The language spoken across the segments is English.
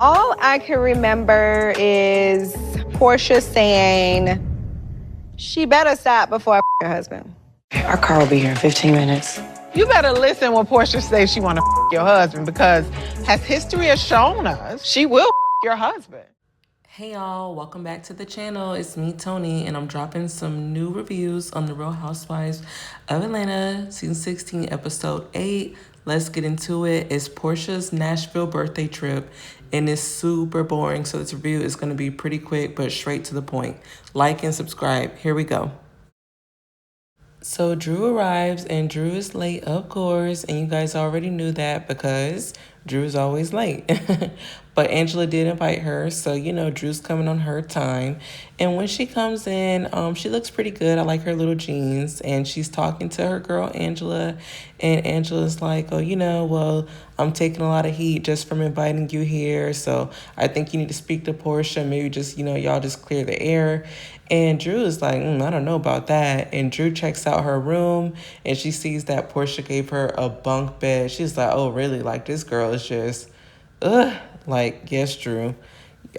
All I can remember is Porsha saying, she better stop before I her husband. Our car will be here in 15 minutes. You better listen when Porsha says she want to your husband, because as history has shown us, she will your husband. Hey y'all, welcome back to the channel. It's me, Tony, and I'm dropping some new reviews on the Real Housewives of Atlanta, season 16, episode 8. Let's get into it. It's Porsha's Nashville birthday trip, and it's super boring, so this review is going to be pretty quick, but straight to the point. Like and subscribe. Here we go. So Drew arrives, and Drew is late, of course, and you guys already knew that because Drew's always late. But Angela did invite her, so you know Drew's coming on her time. And when she comes in, she looks pretty good. I like her little jeans, and she's talking to her girl Angela, and Angela's like, oh, you know, well, I'm taking a lot of heat just from inviting you here, so I think you need to speak to Porsha. Maybe just, you know, y'all just clear the air. And Drew is like, I don't know about that. And Drew checks out her room, and she sees that Porsha gave her a bunk bed. She's like, oh, really? Like, this girl is just, ugh. Like, yes, Drew.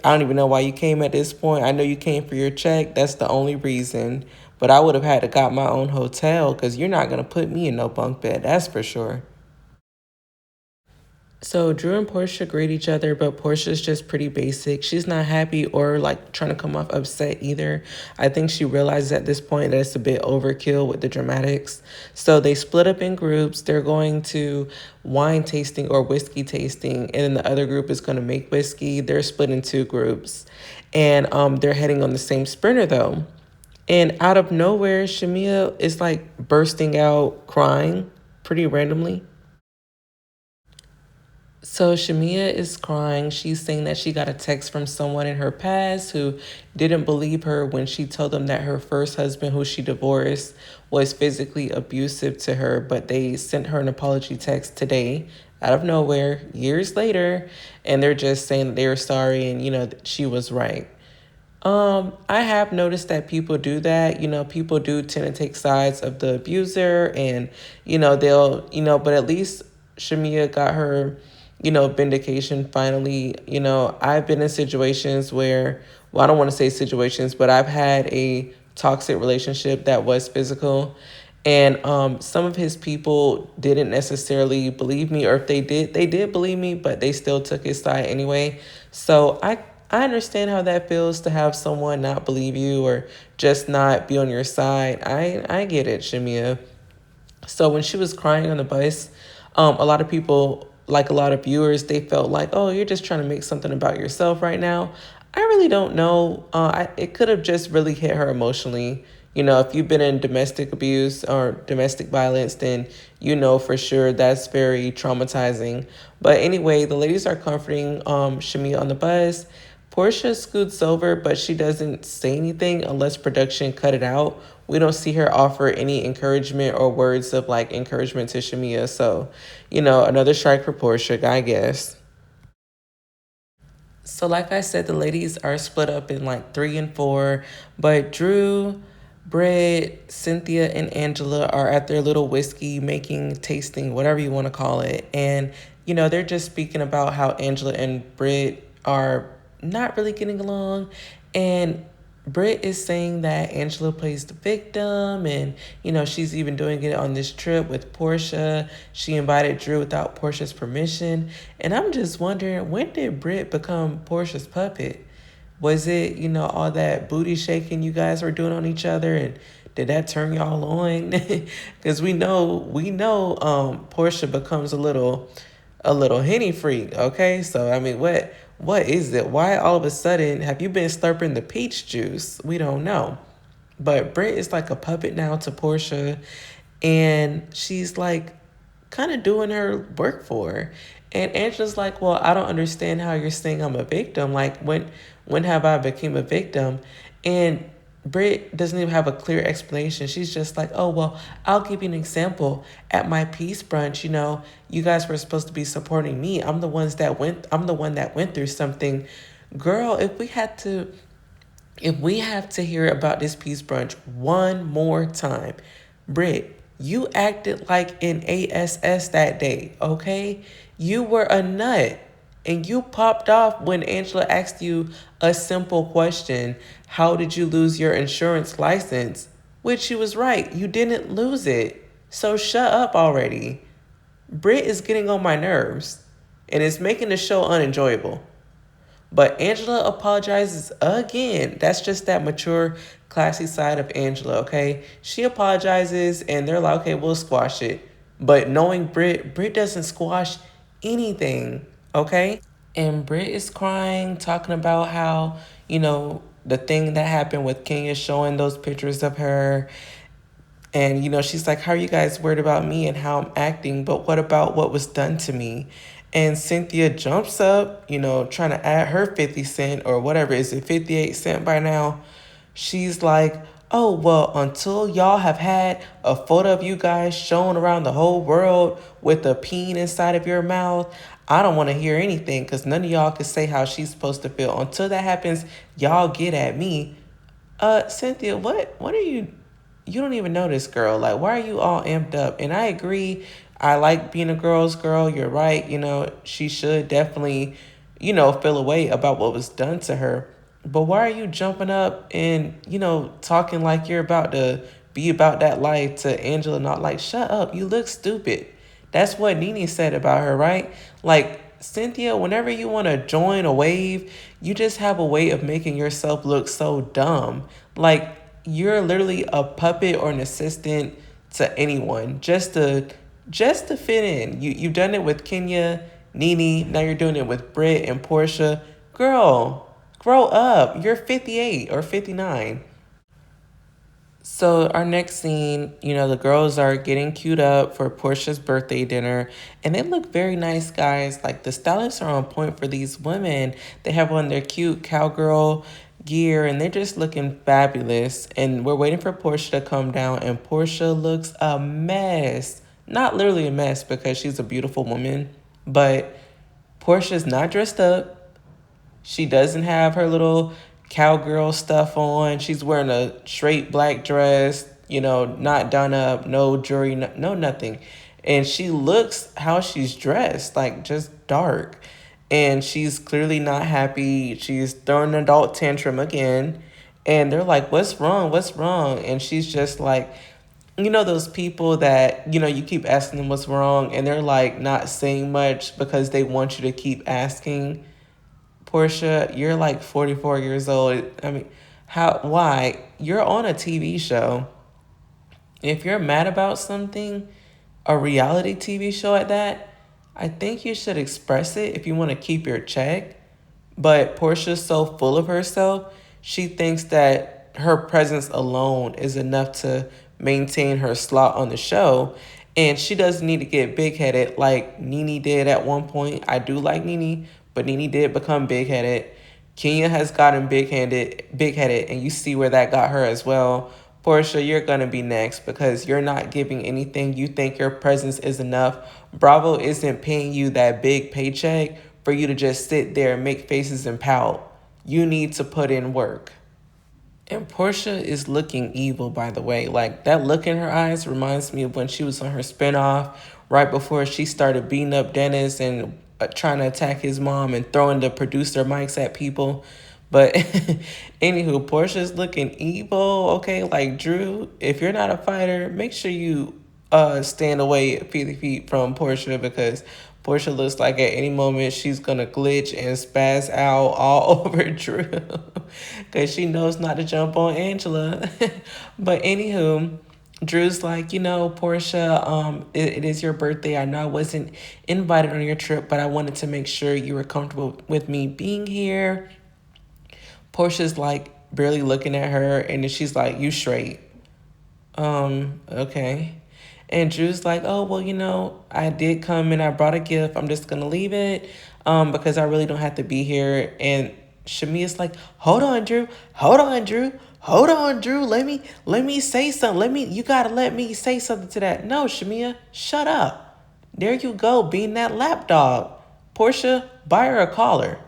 I don't even know why you came at this point. I know you came for your check. That's the only reason. But I would have had to got my own hotel because you're not going to put me in no bunk bed. That's for sure. So Drew and Porsha greet each other, but Portia's just pretty basic. She's not happy or like trying to come off upset either. I think she realizes at this point that it's a bit overkill with the dramatics. So they split up in groups. They're going to wine tasting or whiskey tasting, and then the other group is going to make whiskey. They're split in two groups, and they're heading on the same sprinter though. And out of nowhere, Shamia is like bursting out crying pretty randomly. So Shamia is crying. She's saying that she got a text from someone in her past who didn't believe her when she told them that her first husband, who she divorced, was physically abusive to her, but they sent her an apology text today out of nowhere, years later, and they're just saying that they were sorry and, you know, that she was right. I have noticed that people do that. You know, people do tend to take sides of the abuser, and, you know, they'll, you know, but at least Shamia got her, you know, vindication finally. You know, I've been in situations where, well, I don't want to say situations, but I've had a toxic relationship that was physical. And some of his people didn't necessarily believe me, or if they did believe me, but they still took his side anyway. So I understand how that feels to have someone not believe you or just not be on your side. I get it, Shamia. So when she was crying on the bus, a lot of people, like a lot of viewers, they felt like, oh, you're just trying to make something about yourself right now. I really don't know. It could have just really hit her emotionally. You know, if you've been in domestic abuse or domestic violence, then you know for sure that's very traumatizing. But anyway, the ladies are comforting Shamia on the bus. Porsha scoots over, but she doesn't say anything unless production cut it out. We don't see her offer any encouragement or words of like encouragement to Shamia. So, you know, another strike for Porsha, I guess. So like I said, the ladies are split up in like 3 and 4, but Drew, Britt, Cynthia, and Angela are at their little whiskey making, tasting, whatever you want to call it. And, you know, they're just speaking about how Angela and Britt are not really getting along. And Britt is saying that Angela plays the victim, and, you know, she's even doing it on this trip with Porsha. She invited Drew without Porsha's permission. And I'm just wondering, when did Britt become Porsha's puppet? Was it, you know, all that booty shaking you guys were doing on each other, and did that turn y'all on? Because we know Porsha becomes a little Henny freak, okay? So I mean, what is it? Why all of a sudden have you been slurping the peach juice? We don't know. But Britt is like a puppet now to Porsha, and she's like kind of doing her work for her. And Angela's like, well, I don't understand how you're saying I'm a victim. Like, when have I become a victim? And Britt doesn't even have a clear explanation. She's just like, oh, well, I'll give you an example. At my peace brunch, you know, you guys were supposed to be supporting me. I'm the one that went through something. Girl, if we have to hear about this peace brunch one more time, Britt, you acted like an ASS that day, okay? You were a nut. And you popped off when Angela asked you a simple question: how did you lose your insurance license? Which she was right, you didn't lose it. So shut up already. Britt is getting on my nerves, and it's making the show unenjoyable. But Angela apologizes again. That's just that mature, classy side of Angela, okay? She apologizes, and they're like, okay, we'll squash it. But knowing Britt doesn't squash anything, okay? And Britt is crying, talking about how, the thing that happened with Kenya, showing those pictures of her. And, she's like, how are you guys worried about me and how I'm acting? But what about what was done to me? And Cynthia jumps up, trying to add her 50 cent or whatever. Is it 58 cent by now? She's like, oh, well, until y'all have had a photo of you guys shown around the whole world with a peen inside of your mouth, I don't want to hear anything because none of y'all can say how she's supposed to feel. Until that happens, y'all get at me. Cynthia, what are you don't even know this girl. Like, why are you all amped up? And I agree. I like being a girl's girl. You're right. She should definitely, feel a way about what was done to her. But why are you jumping up and, talking like you're about to be about that life to Angela? Not like, shut up. You look stupid. That's what Nene said about her, right? Like, Cynthia, whenever you want to join a wave, you just have a way of making yourself look so dumb. Like, you're literally a puppet or an assistant to anyone just to fit in. You've done it with Kenya, Nene, now you're doing it with Britt and Porsha. Girl, grow up. You're 58 or 59. So our next scene, the girls are getting queued up for Portia's birthday dinner, and they look very nice, guys. Like, the stylists are on point for these women. They have on their cute cowgirl gear, and they're just looking fabulous. And we're waiting for Porsha to come down, and Porsha looks a mess. Not literally a mess because she's a beautiful woman, but Portia's not dressed up. She doesn't have her little cowgirl stuff on. She's wearing a straight black dress, not done up, no jewelry, no nothing. And she looks how she's dressed, like just dark. And she's clearly not happy. She's throwing an adult tantrum again. And they're like, what's wrong? What's wrong? And she's just like, those people that, you keep asking them what's wrong, and they're like not saying much because they want you to keep asking. Porsha, you're like 44 years old. I mean, why? You're on a TV show. If you're mad about something, a reality TV show at that, I think you should express it if you want to keep your check. But Portia's so full of herself, she thinks that her presence alone is enough to maintain her slot on the show. And she doesn't need to get big-headed like Nene did at one point. I do like Nene, but Nene did become big-headed. Kenya has gotten big-headed, and you see where that got her as well. Porsha, you're going to be next because you're not giving anything. You think your presence is enough. Bravo isn't paying you that big paycheck for you to just sit there and make faces and pout. You need to put in work. And Porsha is looking evil, by the way. Like, that look in her eyes reminds me of when she was on her spinoff, right before she started beating up Dennis and trying to attack his mom and throwing the producer mics at people. But anywho, Portia's looking evil, okay? Like, Drew, if you're not a fighter, make sure you stand away 50 feet from Porsha, because Porsha looks like at any moment she's going to glitch and spaz out all over Drew because she knows not to jump on Angela. But anywho, Drew's like, Porsha, it is your birthday. I know I wasn't invited on your trip, but I wanted to make sure you were comfortable with me being here. Portia's like barely looking at her, and then she's like, you straight. Okay. And Drew's like, oh, well, I did come and I brought a gift. I'm just going to leave it because I really don't have to be here. And Shamia's like, hold on, Drew. Hold on, Drew. Hold on, Drew. Let me say something. You got to let me say something to that. No, Shamia, shut up. There you go, being that lapdog. Porsha, buy her a collar.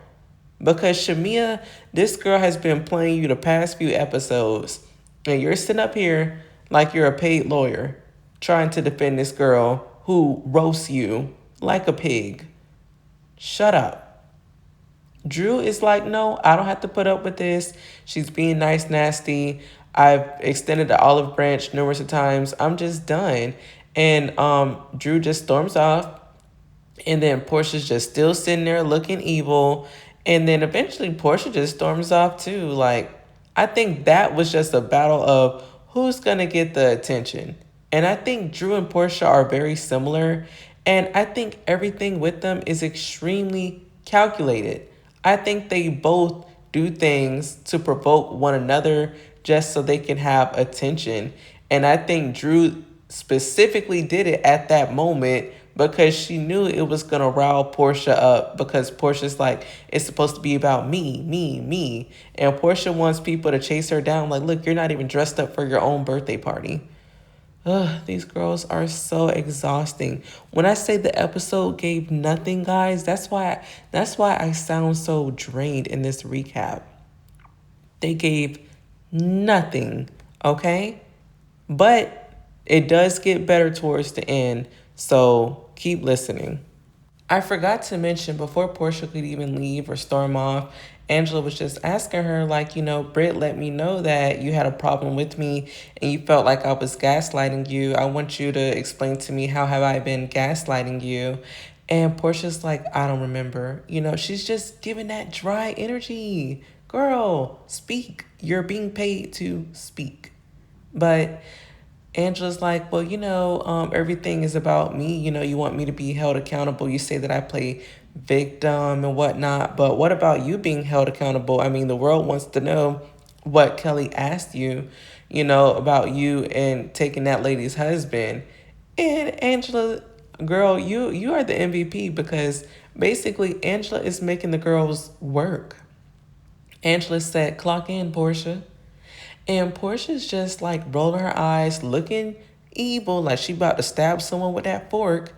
Because Shamia, this girl has been playing you the past few episodes. And you're sitting up here like you're a paid lawyer trying to defend this girl who roasts you like a pig. Shut up. Drew is like, no, I don't have to put up with this. She's being nice, nasty. I've extended the olive branch numerous of times. I'm just done. And Drew just storms off. And then Portia's just still sitting there looking evil. And then eventually Portia just storms off too. Like, I think that was just a battle of who's going to get the attention. And I think Drew and Portia are very similar. And I think everything with them is extremely calculated. I think they both do things to provoke one another just so they can have attention. And I think Drew specifically did it at that moment because she knew it was going to rile Porsha up, because Portia's like, it's supposed to be about me, me, me. And Portia wants people to chase her down. Like, look, you're not even dressed up for your own birthday party. Ugh, these girls are so exhausting. When I say the episode gave nothing, guys, that's why I sound so drained in this recap. They gave nothing, okay? But it does get better towards the end, so keep listening. I forgot to mention, before Porsha could even leave or storm off, Angela was just asking her, like, Britt let me know that you had a problem with me and you felt like I was gaslighting you. I want you to explain to me, how have I been gaslighting you? And Portia's like, I don't remember. She's just giving that dry energy. Girl, speak. You're being paid to speak. But Angela's like, well, everything is about me. You want me to be held accountable. You say that I play victim and whatnot. But what about you being held accountable? I mean, the world wants to know what Kelly asked you, about you and taking that lady's husband. And Angela, girl, you are the MVP, because basically Angela is making the girls work. Angela said, clock in, Porsha. And Portia's just like rolling her eyes, looking evil, like she about to stab someone with that fork.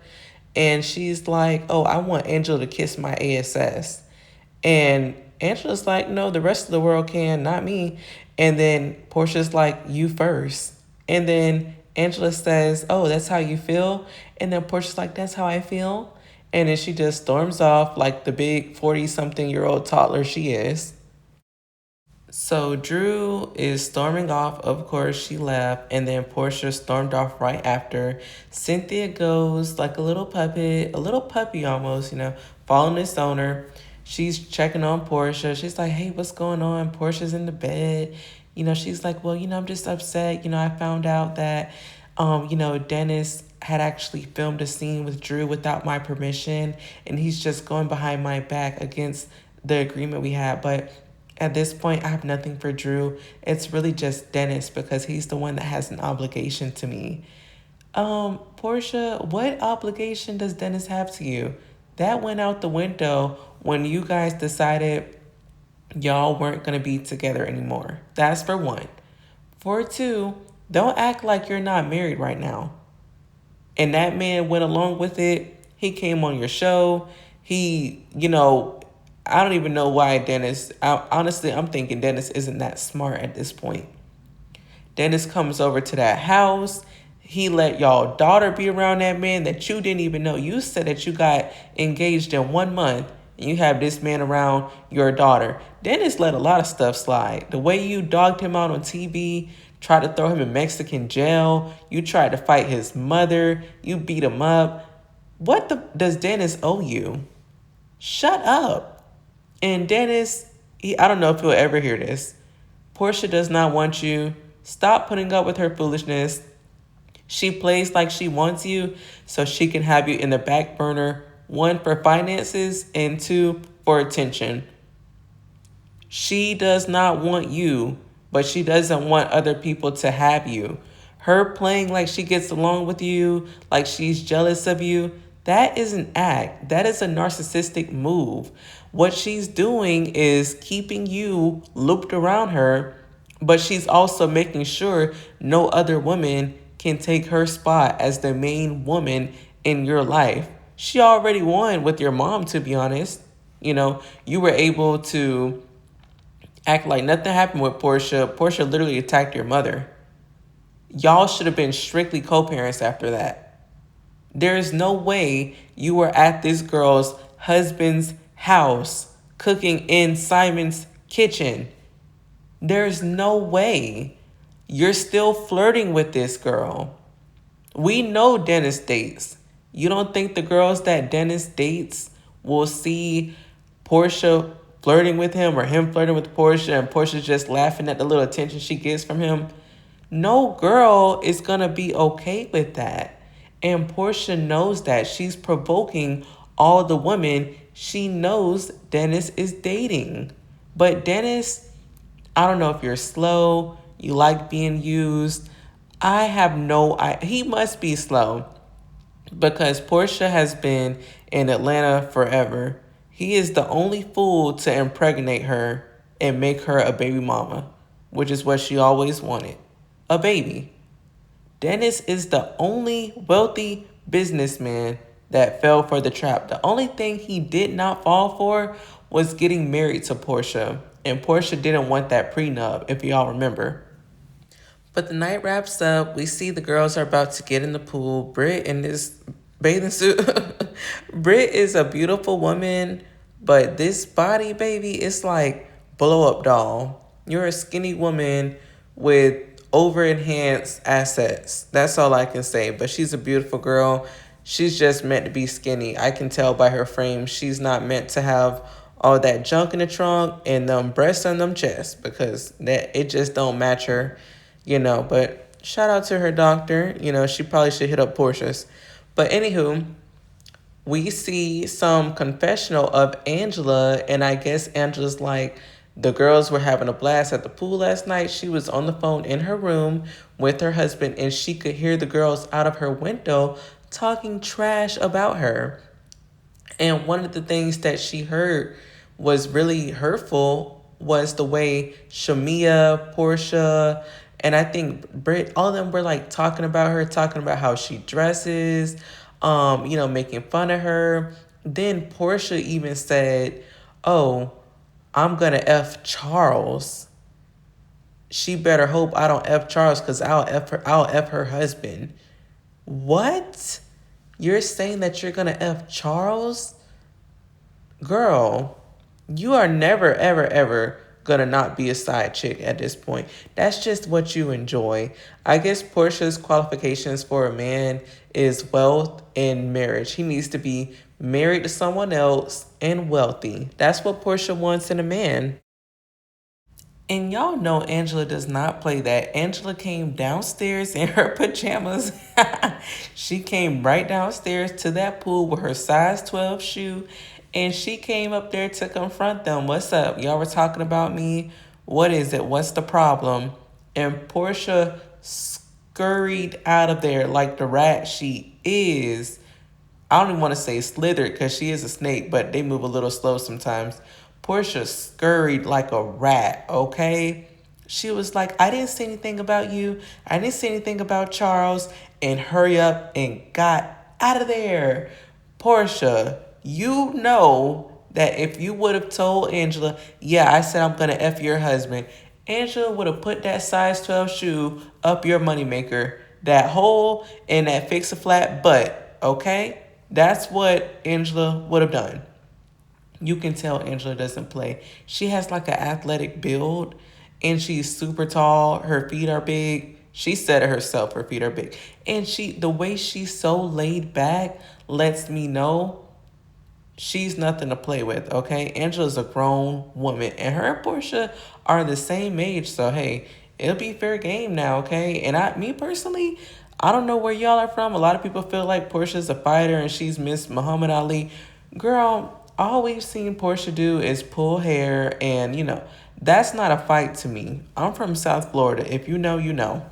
And she's like, oh, I want Angela to kiss my ASS. And Angela's like, no, the rest of the world can, not me. And then Portia's like, you first. And then Angela says, oh, that's how you feel? And then Portia's like, that's how I feel. And then she just storms off like the big 40-something-year-old toddler she is. So Drew is storming off. Of course, she left. And then Porsha stormed off right after. Cynthia goes like a little puppy almost, following its owner. She's checking on Porsha. She's like, hey, what's going on? Portia's in the bed. She's like, well, I'm just upset. I found out that, Dennis had actually filmed a scene with Drew without my permission. And he's just going behind my back against the agreement we had. But at this point, I have nothing for Drew. It's really just Dennis, because he's the one that has an obligation to me. Porsha, what obligation does Dennis have to you? That went out the window when you guys decided y'all weren't going to be together anymore. That's for one. For two, don't act like you're not married right now. And that man went along with it. He came on your show. He, I don't even know why Dennis, honestly, I'm thinking Dennis isn't that smart at this point. Dennis comes over to that house. He let y'all daughter be around that man that you didn't even know. You said that you got engaged in 1 month and you have this man around your daughter. Dennis let a lot of stuff slide. The way you dogged him out on TV, tried to throw him in Mexican jail. You tried to fight his mother. You beat him up. What does Dennis owe you? Shut up. And Dennis, I don't know if he'll ever hear this. Porsha does not want you. Stop putting up with her foolishness. She plays like she wants you so she can have you in the back burner, 1, for finances, and 2, for attention. She does not want you, but she doesn't want other people to have you. Her playing like she gets along with you, like she's jealous of you, that is an act. That is a narcissistic move. What she's doing is keeping you looped around her, but she's also making sure no other woman can take her spot as the main woman in your life. She already won with your mom, to be honest. You were able to act like nothing happened with Porsha. Porsha literally attacked your mother. Y'all should have been strictly co-parents after that. There is no way you were at this girl's husband's house cooking in Simon's kitchen. There's no way you're still flirting with this girl. We know Dennis dates. You don't think the girls that Dennis dates will see Porsha flirting with him or him flirting with Porsha and Porsha's just laughing at the little attention she gets from him? No girl is going to be okay with that. And Porsha knows that. She's provoking all the women she knows Dennis is dating. But Dennis, I don't know if you're slow, you like being used. I have no idea. He must be slow because Porsha has been in Atlanta forever. He is the only fool to impregnate her and make her a baby mama, which is what she always wanted, a baby. Dennis is the only wealthy businessman that fell for the trap. The only thing he did not fall for was getting married to Porsha. And Porsha didn't want that prenup, if y'all remember. But the night wraps up. We see the girls are about to get in the pool. Britt in this bathing suit. Britt is a beautiful woman, but this body, baby, it's like blow up doll. You're a skinny woman with over enhanced assets. That's all I can say. But she's a beautiful girl. She's just meant to be skinny. I can tell by her frame. She's not meant to have all that junk in the trunk and them breasts and them chests because that it just don't match her. But shout out to her doctor. She probably should hit up Porsha's. But anywho, we see some confessional of Angela, and I guess Angela's like, the girls were having a blast at the pool last night. She was on the phone in her room with her husband, and she could hear the girls out of her window talking trash about her. And one of the things that she heard was really hurtful was the way Shamia, Porsha, and I think Britt, all of them were like talking about her, talking about how she dresses, making fun of her. Then Porsha even said, "Oh, I'm gonna F Charles. She better hope I don't F Charles because I'll F her husband." What? You're saying that you're gonna F Charles? Girl, you are never, ever, ever gonna not be a side chick at this point. That's just what you enjoy. I guess Porsha's qualifications for a man is wealth and marriage. He needs to be married to someone else and wealthy. That's what Porsha wants in a man. And y'all know Angela does not play that. Angela came downstairs in her pajamas. She came right downstairs to that pool with her size 12 shoe. And she came up there to confront them. What's up? Y'all were talking about me. What is it? What's the problem? And Porsha scurried out of there like the rat she is. I don't even want to say slithered because she is a snake, but they move a little slow sometimes. Porsha scurried like a rat, okay? She was like, I didn't say anything about you. I didn't say anything about Charles. And hurry up and got out of there. Porsha, you know that if you would have told Angela, yeah, I said I'm going to F your husband, Angela would have put that size 12 shoe up your moneymaker, that hole in that fix-a-flat butt, okay? That's what Angela would have done. You can tell Angela doesn't play. She has like an athletic build and she's super tall. Her feet are big. She said it herself, her feet are big. And the way she's so laid back lets me know she's nothing to play with, okay? Angela's a grown woman, and her and Porsha are the same age, so hey, it'll be fair game now, okay? And me personally, I don't know where y'all are from. A lot of people feel like Portia's a fighter and she's Miss Muhammad Ali. Girl, all we've seen Porsha do is pull hair, and that's not a fight to me. I'm from South Florida. If you know, you know.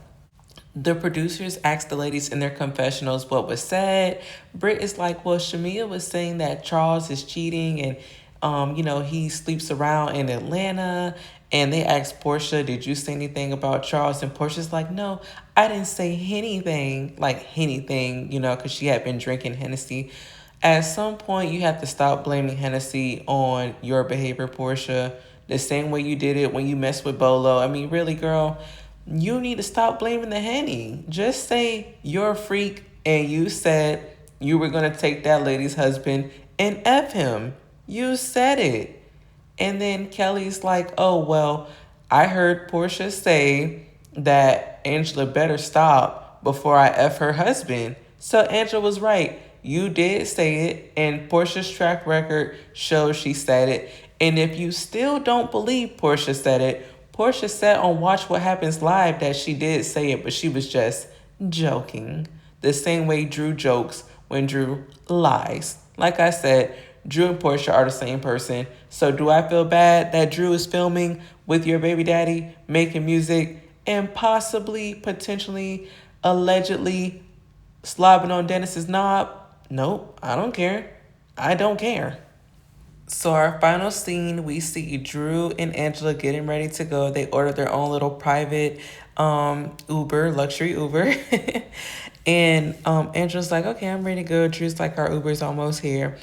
The producers asked the ladies in their confessionals what was said. Britt is like, well, Shamia was saying that Charles is cheating and, he sleeps around in Atlanta. And they asked Porsha, did you say anything about Charles? And Portia's like, no, I didn't say anything, because she had been drinking Hennessy. At some point, you have to stop blaming Hennessy on your behavior, Porsha, the same way you did it when you messed with Bolo. I mean, really, girl, you need to stop blaming the Henny. Just say you're a freak and you said you were going to take that lady's husband and F him. You said it. And then Kelly's like, oh, well, I heard Porsha say that Angela better stop before I F her husband. So Angela was right. You did say it, and Porsha's track record shows she said it. And if you still don't believe Porsha said it, Porsha said on Watch What Happens Live that she did say it, but she was just joking. The same way Drew jokes when Drew lies. Like I said, Drew and Porsha are the same person. So do I feel bad that Drew is filming with your baby daddy, making music, and possibly, potentially, allegedly slobbing on Dennis's knob? Nope, I don't care. I don't care. So our final scene, we see Drew and Angela getting ready to go. They ordered their own little private Uber, luxury Uber. And Angela's like, okay, I'm ready to go. Drew's like, our Uber's almost here.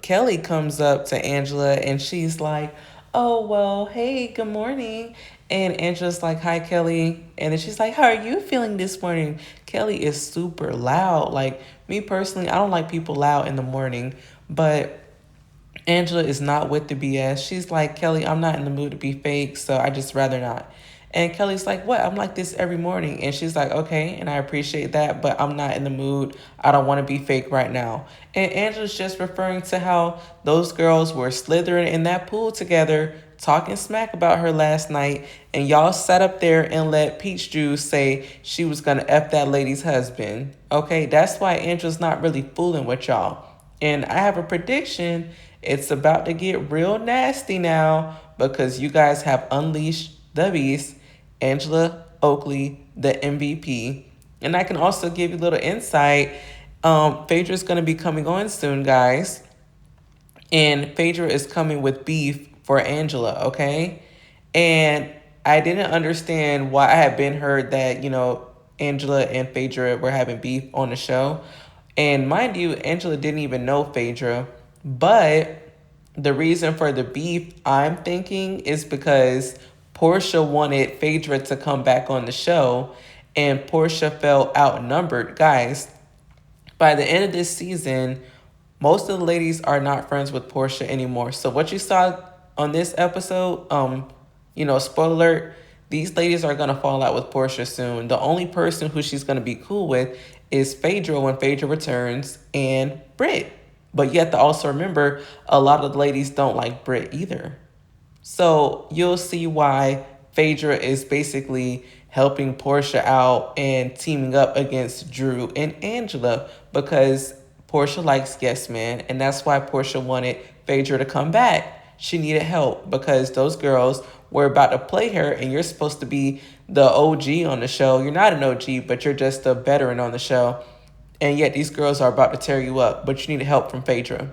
Kelly comes up to Angela and she's like, oh, well, hey, good morning. And Angela's like, hi, Kelly. And then she's like, how are you feeling this morning? Kelly is super loud. Like, me personally, I don't like people loud in the morning. But Angela is not with the BS. She's like, Kelly, I'm not in the mood to be fake, so I just rather not. And Kelly's like, what? I'm like this every morning. And she's like, okay, and I appreciate that, but I'm not in the mood. I don't want to be fake right now. And Angela's just referring to how those girls were slithering in that pool together, talking smack about her last night, and y'all sat up there and let Peach Juice say she was going to F that lady's husband. Okay, that's why Angela's not really fooling with y'all. And I have a prediction. It's about to get real nasty now because you guys have unleashed the beast, Angela Oakley, the MVP. And I can also give you a little insight. Phaedra's going to be coming on soon, guys. And Phaedra is coming with beef for Angela, okay? And I didn't understand why I had been heard that, Angela and Phaedra were having beef on the show. And mind you, Angela didn't even know Phaedra. But the reason for the beef, I'm thinking, is because Porsha wanted Phaedra to come back on the show. And Porsha felt outnumbered. Guys, by the end of this season, most of the ladies are not friends with Porsha anymore. So what you saw on this episode, spoiler alert, these ladies are going to fall out with Porsha soon. The only person who she's going to be cool with is Phaedra when Phaedra returns and Britt. But you have to also remember, a lot of the ladies don't like Britt either. So you'll see why Phaedra is basically helping Porsha out and teaming up against Drew and Angela because Porsha likes yes man, and that's why Porsha wanted Phaedra to come back. She needed help because those girls were about to play her, and you're supposed to be the OG on the show. You're not an OG, but you're just a veteran on the show. And yet these girls are about to tear you up, but you need help from Phaedra.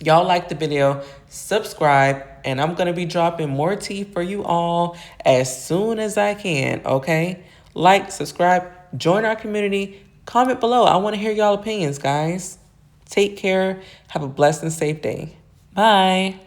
Y'all like the video, subscribe, and I'm going to be dropping more tea for you all as soon as I can, okay? Like, subscribe, join our community, comment below. I want to hear y'all opinions, guys. Take care. Have a blessed and safe day. Bye.